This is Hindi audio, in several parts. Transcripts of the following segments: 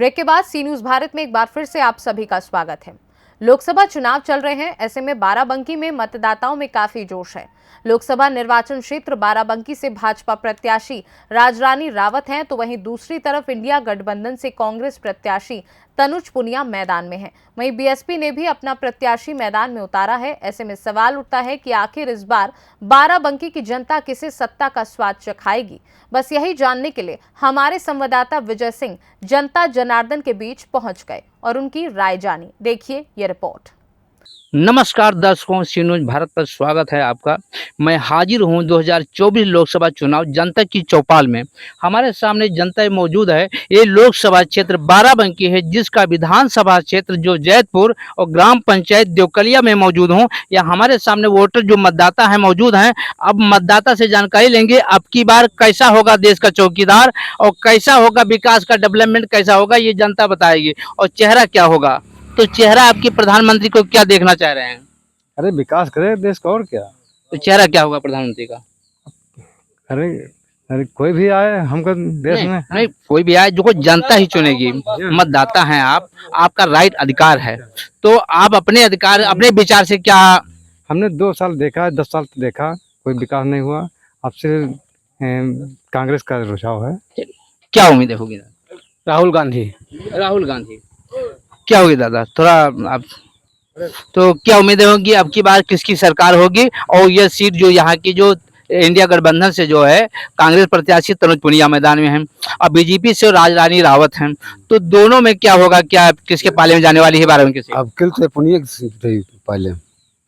ब्रेक के बाद सी न्यूज भारत में एक बार फिर से आप सभी का स्वागत है। लोकसभा चुनाव चल रहे हैं, ऐसे में बाराबंकी में मतदाताओं में काफी जोश है। लोकसभा निर्वाचन क्षेत्र बाराबंकी से भाजपा प्रत्याशी राजरानी रावत हैं, तो वहीं दूसरी तरफ इंडिया गठबंधन से कांग्रेस प्रत्याशी तनुज पुनिया मैदान में हैं। वहीं बीएसपी ने भी अपना प्रत्याशी मैदान में उतारा है। ऐसे में सवाल उठता है कि आखिर इस बार बाराबंकी की जनता किसे सत्ता का स्वाद चखाएगी। बस यही जानने के लिए हमारे संवाददाता विजय सिंह जनता जनार्दन के बीच पहुंच गए और उनकी राय जानी। देखिए ये रिपोर्ट। नमस्कार दर्शकों, सी न्यूज भारत पर स्वागत है आपका। मैं हाजिर हूं 2024 लोकसभा चुनाव जनता की चौपाल में। हमारे सामने जनता मौजूद है। ये लोकसभा क्षेत्र बाराबंकी है, जिसका विधानसभा क्षेत्र जो जैतपुर और ग्राम पंचायत देवकलिया में मौजूद हूं। या हमारे सामने वोटर जो मतदाता है मौजूद हैं। अब मतदाता से जानकारी लेंगे अब की बार कैसा होगा देश का चौकीदार और कैसा होगा विकास का डेवलपमेंट कैसा होगा, ये जनता बताएगी। और चेहरा क्या होगा, तो चेहरा आपकी प्रधानमंत्री को क्या देखना चाह रहे हैं? अरे विकास करे देश का, और क्या। तो चेहरा क्या होगा प्रधानमंत्री का? अरे अरे कोई भी आए हमको देश में नहीं, कोई भी आए, जो जनता ही चुनेगी। मतदाता हैं आप, आपका राइट अधिकार है, तो आप अपने अधिकार अपने विचार से क्या। हमने 2 साल देखा, 10 साल तो देखा, कोई विकास नहीं हुआ। अब से कांग्रेस का रुझाव है। क्या उम्मीदें होगी? राहुल गांधी। राहुल गांधी क्या होगी दादा, थोड़ा आप तो क्या उम्मीदें होंगी अब की बार किसकी सरकार होगी? और यह सीट जो यहाँ की जो इंडिया गठबंधन से जो है कांग्रेस प्रत्याशी तनुज पुनिया मैदान में हैं और बीजेपी से राजरानी रावत हैं, तो दोनों में क्या होगा? क्या किसके पाले में जाने वाली है बाराबंकी से? अब कल से पुनिया पहले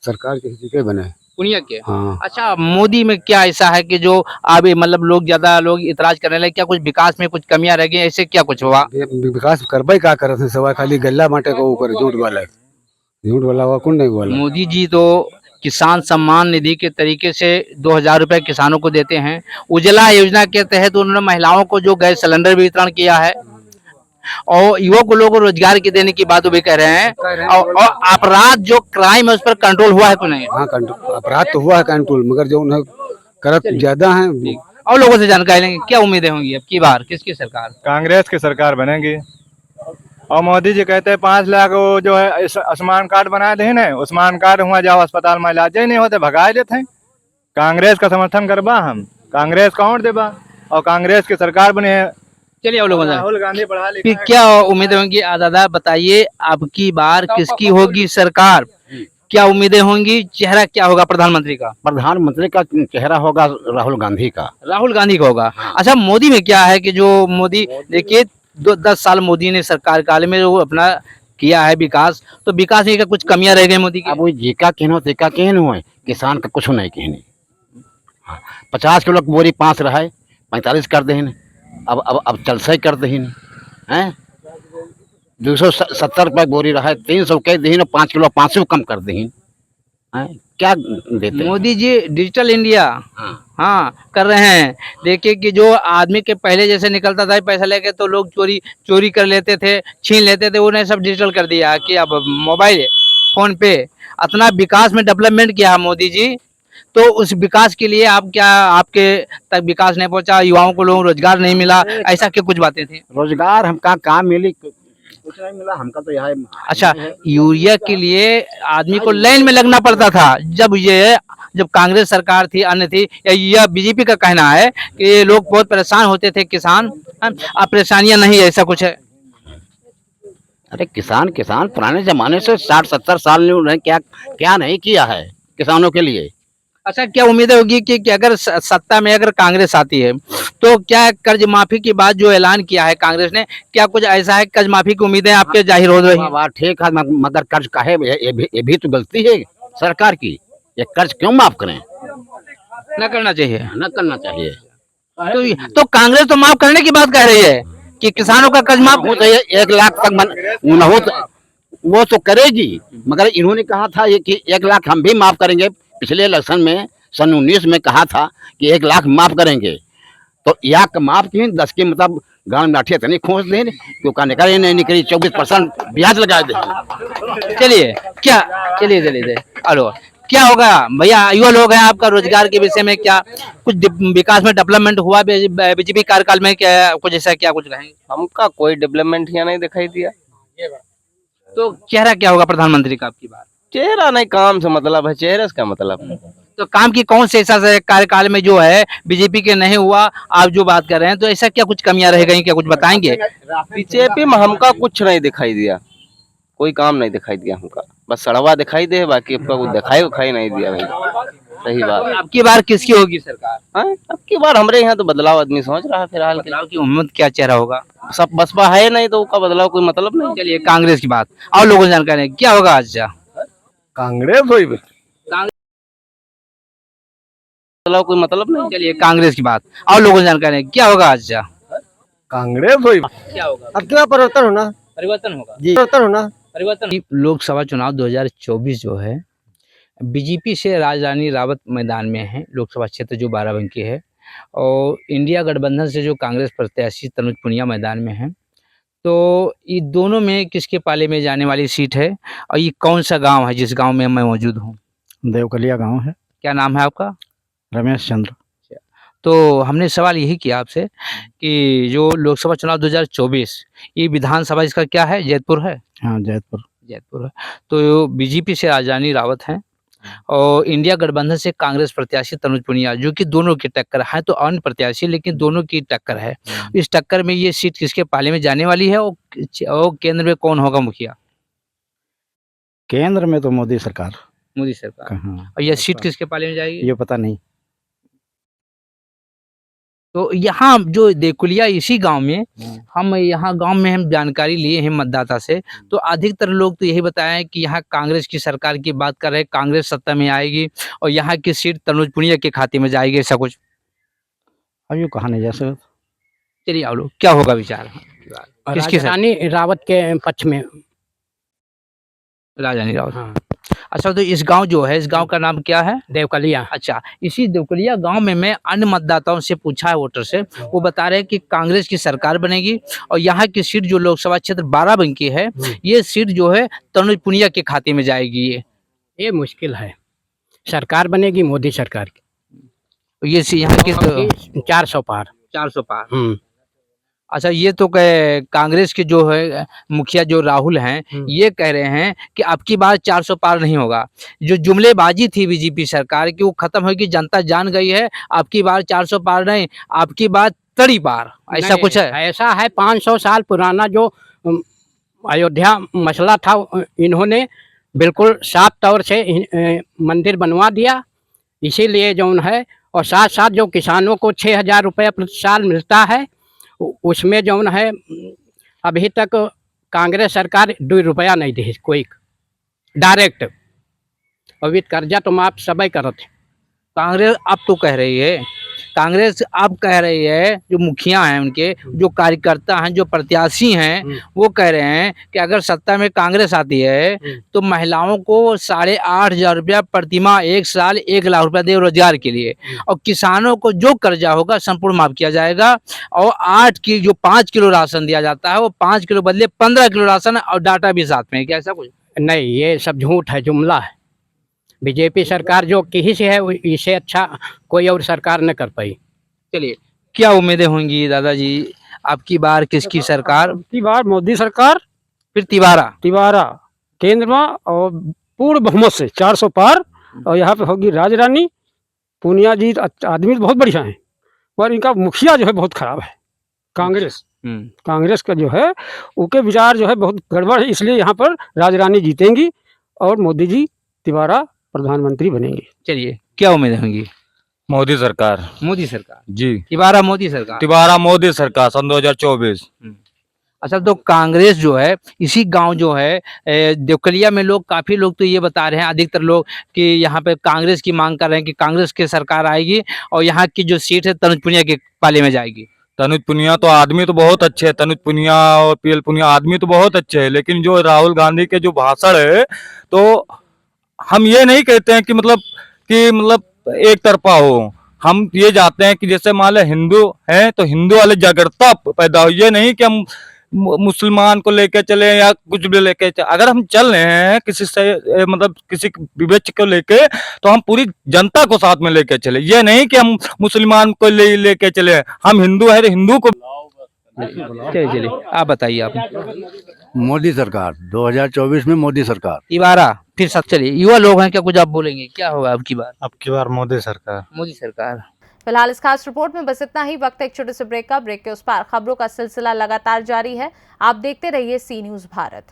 सरकार के किसी के बने पुनिया के। हाँ। अच्छा, मोदी में क्या ऐसा है कि जो अब मतलब लोग ज्यादा इतराज करने लगे? क्या कुछ विकास में कुछ कमियां रह गई, ऐसे क्या कुछ हुआ? विकास करबे का करत है, सवा खाली गल्ला बांटे को ऊपर झूठ वाला हुआ कौन नहीं बोला। मोदी जी तो किसान सम्मान निधि के तरीके से 2000 रुपए किसानों को देते हैं। उज्ज्वला योजना के तहत उन्होंने महिलाओं को जो गैस सिलेंडर भी वितरण किया है और युवक लोगों को रोजगार की देने की बात भी कह रहे हैं। और अपराध जो क्राइम है उस पर कंट्रोल हुआ है कि नहीं? हाँ, अपराध तो हुआ है कंट्रोल, मगर जो उन्हें करत ज्यादा है। और लोगों से जानकारी लेंगे क्या उम्मीदें होंगी अब की बार किसकी सरकार? कांग्रेस की सरकार बनेगी। और मोदी जी कहते हैं 5 लाख वो जो है आयुष्मान कार्ड बना दे ना, आयुष्मान कार्ड हुआ जाओ अस्पताल में इलाज ही नहीं होते, भगा देते हैं। कांग्रेस का समर्थन करबा, हम कांग्रेस का वोट देबा और कांग्रेस की सरकार बने है। चलिए आप लोगों से राहुल गांधी पढ़ा फिर लिखा क्या उम्मीदें होंगी? दादा बताइए अब की बार किसकी होगी सरकार? क्या उम्मीदें होंगी? चेहरा क्या होगा प्रधानमंत्री का? प्रधानमंत्री का चेहरा होगा राहुल गांधी का। राहुल गांधी का होगा। अच्छा, मोदी में क्या है कि जो मोदी देखिए 10 साल मोदी ने सरकार काल में जो अपना किया है विकास, तो विकास में क्या कुछ कमियां रह गई मोदी की? अब वो जीका कहनो तेका कहन हुए, किसान का कुछ नहीं कहने। 50 किलो की बोरी 5 रहा है 45 कर दे। अब चल से कर दे हैं 270 रुपए बोरी रहा है 300 कह दे, 5 किलो 500 कम कर दे। क्या देते मोदी जी डिजिटल इंडिया हाँ कर रहे हैं। देखिए कि जो आदमी के पहले जैसे निकलता था पैसा लेके, तो लोग चोरी कर लेते थे, छीन लेते थे, उन्हें सब डिजिटल कर दिया कि अब मोबाइल फोन पे इतना विकास में डेवलपमेंट किया है मोदी जी। तो उस विकास के लिए आप क्या, आपके तक विकास नहीं पहुंचा, युवाओं को लोगों रोजगार नहीं मिला, ऐसा क्या कुछ बातें थी? रोजगार हमका काम मिली कुछ नहीं मिला हमका तो यहाँ। अच्छा, यूरिया के लिए आदमी को लाइन में लगना पड़ता था जब कांग्रेस सरकार थी, अन्य थी। यह बीजेपी का कहना है कि लोग बहुत परेशान होते थे किसान, अब परेशानियां नहीं, ऐसा कुछ है? अरे किसान पुराने जमाने से 60-70 साल में उन्होंने क्या नहीं किया है किसानों के लिए। अच्छा, क्या उम्मीदें होगी कि अगर सत्ता में अगर कांग्रेस आती है तो क्या कर्ज माफी की बात जो ऐलान किया है कांग्रेस ने, क्या कुछ ऐसा है कर्ज माफी की उम्मीदें आपके जाहिर हो रही है? ठीक है, मगर कर्ज का है ये भी तो गलती है सरकार की। ये कर्ज क्यों माफ करें? न करना चाहिए। न करना चाहिए। तो कांग्रेस तो माफ करने की बात कह रही है कि किसानों का कर्ज माफ हो चाहिए 1 लाख तक वो तो करेगी, मगर इन्होंने कहा था कि 1 लाख हम भी माफ करेंगे। पिछले इलेक्शन में सन 19 में कहा था कि 1 लाख माफ करेंगे, तो 1 माफ किए 10 के मतलब गांव लाठी इतनी खोज दें क्योंकि निकली नहीं निकली 24% ब्याज लगा दे। चलिए हेलो, क्या होगा भैया, युवा लोग हैं, आपका रोजगार के विषय में क्या कुछ विकास में डेवलपमेंट हुआ बीजेपी कार्यकाल में, क्या कुछ ऐसा, क्या कुछ कहेंगे? हमका कोई डेवलपमेंट यहाँ नहीं दिखाई दिया। तो चेहरा क्या होगा प्रधानमंत्री का आपकी बार? चेहरा नहीं, काम से मतलब है, चेहरे से क्या मतलब। तो काम की कौन से ऐसा से कार्यकाल में जो है बीजेपी के नहीं हुआ, आप जो बात कर रहे हैं, तो ऐसा क्या कुछ कमियां रह गई, क्या कुछ बताएंगे? बीजेपी में हमका कुछ नहीं दिखाई दिया, कोई काम नहीं दिखाई दिया हमका, बस सड़वा दिखाई दे, बाकी आपका कुछ दिखाई नहीं दिया भाई। सही बात। अब की बार किसकी होगी सरकार? हाँ, अब की बार हमारे यहाँ तो बदलाव आदमी सोच रहा है फिलहाल के। बदलाव की उम्मीद, क्या चेहरा होगा? सब बसपा है नहीं तो उसका बदलाव कोई मतलब नहीं। चलिए कांग्रेस की बात और लोगों को जानकारी है, क्या होगा आज? कांग्रेस हुई। बदलाव कोई मतलब नहीं। चलिए कांग्रेस की बात और लोगों को जानकारी है, क्या होगा आज? कांग्रेस हुई। क्या होगा? अब क्या परिवर्तन होना परिवर्तन होगा जी, परिवर्तन होना। परिवर्तन। लोकसभा चुनाव 2024 जो है बीजेपी से राजरानी रावत मैदान में है, लोकसभा क्षेत्र जो बाराबंकी है, और इंडिया गठबंधन से जो कांग्रेस प्रत्याशी तनुज पुनिया मैदान में है। तो ये दोनों में किसके पाले में जाने वाली सीट है, और ये कौन सा गांव है जिस गांव में मैं मौजूद हूँ? देवकलिया गांव है। क्या नाम है आपका? रमेश चंद्र। तो हमने सवाल यही किया आपसे कि जो लोकसभा चुनाव 2024, ये विधानसभा इसका क्या है, जैतपुर है? हाँ, जैतपुर। जैतपुर है। तो बीजेपी से राजरानी रावत हैं और इंडिया गठबंधन से कांग्रेस प्रत्याशी तनुज पुनिया, जो कि दोनों की टक्कर है, तो अन्य प्रत्याशी लेकिन दोनों की टक्कर है। इस टक्कर में ये सीट किसके पाले में जाने वाली है, और केंद्र में कौन होगा मुखिया? केंद्र में तो मोदी सरकार। मोदी सरकार। हाँ, और यह सीट किसके पाले में जाएगी? ये पता नहीं। तो यहाँ जो देकुलिया, इसी गांव में हम जानकारी लिए हैं मतदाता से, तो अधिकतर लोग तो यही बताए कि यहाँ कांग्रेस की सरकार की बात कर रहे हैं, कांग्रेस सत्ता में आएगी और यहाँ की सीट तनुज पुनिया के खाते में जाएगी, ऐसा कुछ। अब ये कहा नहीं जा सकता। चलिए आप लोग, क्या होगा विचार किसकी? रानी रावत के पक्ष में। राजधानी रावत। हाँ। अच्छा, तो इस गांव जो है, इस गांव का नाम क्या है? देवकलिया। अच्छा, इसी देवकलिया गांव में मैं अन्य मतदाताओं से पूछा है, वोटर से, वो बता रहे हैं कि कांग्रेस की सरकार बनेगी और यहाँ की सीट जो लोकसभा क्षेत्र बाराबंकी है, ये सीट जो है तनुज पुनिया के खाते में जाएगी। ये मुश्किल है, सरकार बनेगी मोदी सरकार की। ये यहाँ की 400 पार। 400 पार। अच्छा, ये तो कांग्रेस के जो है मुखिया जो राहुल हैं, ये कह रहे हैं कि अब की बार 400 पार नहीं होगा। जो जुमलेबाजी थी बीजेपी सरकार की, वो खत्म होगी, जनता जान गई है। अब की बार 400 पार नहीं, अब की बार तड़ी पार, ऐसा कुछ है। ऐसा है, 500 साल पुराना जो अयोध्या मसला था, इन्होंने बिल्कुल साफ तौर से मंदिर बनवा दिया, इसीलिए जो है। और साथ साथ जो किसानों को 6,000 रुपये प्रति साल मिलता है, उसमें जो है अभी तक कांग्रेस सरकार 2 रुपया नहीं दी कोई डायरेक्ट। अभी कर्जा तो माफ सब करत है। कांग्रेस अब तो कह रही है, कांग्रेस अब कह रही है, जो मुखिया हैं उनके, जो कार्यकर्ता हैं, जो प्रत्याशी हैं, वो कह रहे हैं कि अगर सत्ता में कांग्रेस आती है तो महिलाओं को 8,500 रुपया प्रतिमाह, 1 साल 1 लाख रुपया दे रोजगार के लिए, और किसानों को जो कर्जा होगा संपूर्ण माफ किया जाएगा। और 8 की जो 5 किलो राशन दिया जाता है, वो 5 किलो बदले 15 किलो राशन, और डाटा भी साथ में है। क्या ऐसा कुछ? नहीं, ये सब झूठ है, जुमला है। बीजेपी सरकार जो कहीं से है, इसे अच्छा कोई और सरकार न कर पाई। चलिए, क्या उम्मीदें होंगी दादाजी, आपकी बार किसकी सरकार? की बार मोदी सरकार, फिर तिवारा केंद्र में, और पूर्ण बहुमत से 400 पार। और यहाँ पे होगी राजरानी पुनिया जी। आदमी तो बहुत बढ़िया है, पर इनका मुखिया जो है बहुत खराब है। कांग्रेस का जो है, उनके विचार जो है बहुत गड़बड़ है, इसलिए यहाँ पर राजरानी जीतेंगी और मोदी जी तिवारा प्रधानमंत्री बनेंगे। चलिए, क्या उम्मीदें होंगी? मोदी सरकार। मोदी सरकार जी, तिवारा मोदी सरकार। तिवारा मोदी सरकार सन 2024। अच्छा, तो कांग्रेस जो है, इसी गांव जो है देवकलिया में, काफी लोग तो ये बता रहे हैं, अधिकतर लोग, कि यहाँ पे कांग्रेस की मांग कर रहे हैं कि कांग्रेस की सरकार आएगी और यहाँ की जो सीट है तनुज पुनिया के पाले में जाएगी। तनुज पुनिया तो आदमी तो बहुत अच्छे है, तनुज पुनिया और पीएल पुनिया आदमी तो बहुत अच्छे है, लेकिन जो राहुल गांधी के जो भाषण है, तो हम ये नहीं कहते हैं कि मतलब एक तरफा हो। हम ये चाहते हैं कि जैसे मान लो हिंदू हैं तो हिंदू वाले जागरूकता पैदा हो, ये नहीं कि हम मुसलमान को लेके चले या कुछ भी लेके चले, अगर हम चल रहे हैं किसी से मतलब किसी विवेच को लेके, तो हम पूरी जनता को साथ में लेके चले। ये नहीं कि हम मुसलमान को लेके चले, हम हिंदू है तो हिंदू को। चलिए चलिए, आप बताइए आप। मोदी सरकार 2024 में मोदी सरकार। इबारा फिर सब। चलिए, युवा लोग हैं, क्या कुछ आप बोलेंगे, क्या होगा अब की बार मोदी सरकार। मोदी सरकार। फिलहाल इस खास रिपोर्ट में बस इतना ही। वक्त है एक छोटे से ब्रेक का। ब्रेक के उस पार खबरों का सिलसिला लगातार जारी है। आप देखते रहिए सी न्यूज़ भारत।